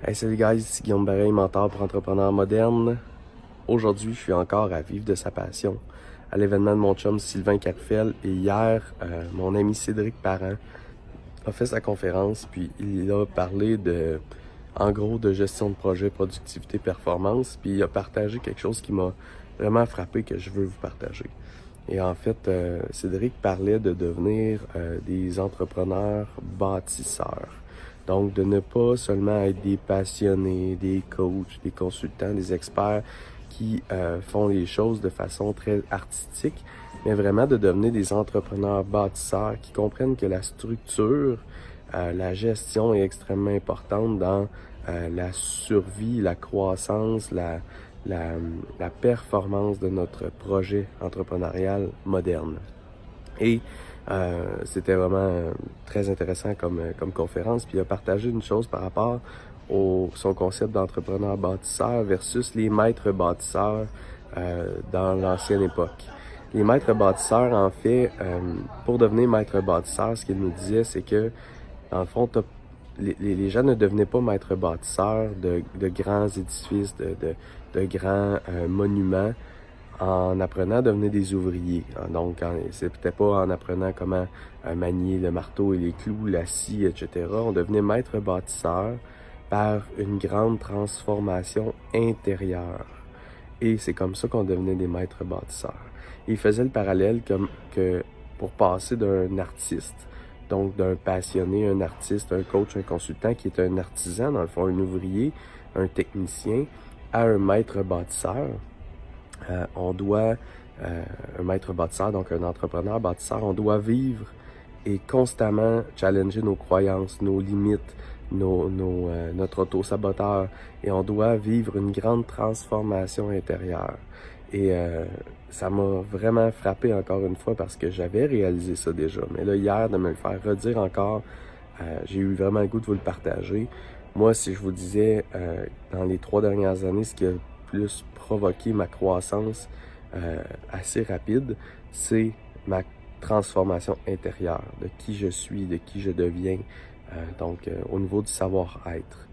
Hey, salut guys, c'est Guillaume Bareil, mentor pour entrepreneurs modernes. Aujourd'hui, je suis encore à vivre de sa passion à l'événement de mon chum Sylvain Carfel. Et hier, mon ami Cédric Parent a fait sa conférence, puis il a parlé en gros, de gestion de projet, productivité, performance. Puis il a partagé quelque chose qui m'a vraiment frappé, que je veux vous partager. Et en fait, Cédric parlait de devenir des entrepreneurs bâtisseurs. Donc, de ne pas seulement être des passionnés, des coachs, des consultants, des experts qui font les choses de façon très artistique, mais vraiment de devenir des entrepreneurs bâtisseurs qui comprennent que la structure, la gestion est extrêmement importante dans la survie, la croissance, la performance de notre projet entrepreneurial moderne. Et c'était vraiment très intéressant comme conférence. Puis il a partagé une chose par rapport son concept d'entrepreneur bâtisseur versus les maîtres bâtisseurs dans l'ancienne époque. Les maîtres bâtisseurs, en fait, pour devenir maître bâtisseur, ce qu'il nous disait, c'est que, dans le fond, les gens ne devenaient pas maîtres bâtisseurs de grands édifices, de grands monuments, en apprenant à devenir des ouvriers. Donc, c'était pas en apprenant comment manier le marteau et les clous, la scie, etc. On devenait maître bâtisseur par une grande transformation intérieure. Et c'est comme ça qu'on devenait des maîtres bâtisseurs. Et il faisait le parallèle que pour passer d'un artiste, donc d'un passionné, un artiste, un coach, un consultant qui est un artisan, dans le fond un ouvrier, un technicien, à un maître bâtisseur, un maître bâtisseur, donc un entrepreneur bâtisseur, on doit vivre et constamment challenger nos croyances, nos limites, notre auto-saboteur, et on doit vivre une grande transformation intérieure. Et ça m'a vraiment frappé encore une fois parce que j'avais réalisé ça déjà. Mais là, hier, de me le faire redire encore, j'ai eu vraiment le goût de vous le partager. Moi, si je vous disais, dans les 3 dernières années, ce qui a plus provoqué ma croissance assez rapide, c'est ma transformation intérieure, de qui je suis, de qui je deviens, au niveau du savoir-être.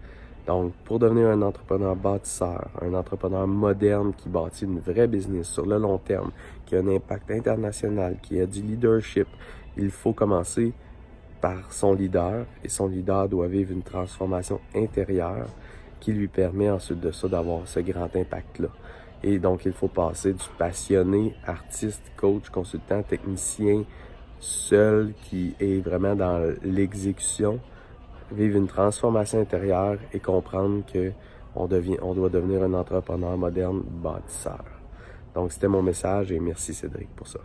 Donc, pour devenir un entrepreneur bâtisseur, un entrepreneur moderne qui bâtit une vraie business sur le long terme, qui a un impact international, qui a du leadership, il faut commencer par son leader, et son leader doit vivre une transformation intérieure qui lui permet ensuite de ça d'avoir ce grand impact-là. Et donc, il faut passer du passionné, artiste, coach, consultant, technicien, seul qui est vraiment dans l'exécution, vivre une transformation intérieure et comprendre que on doit devenir un entrepreneur moderne bâtisseur. Donc, c'était mon message et merci Cédric pour ça.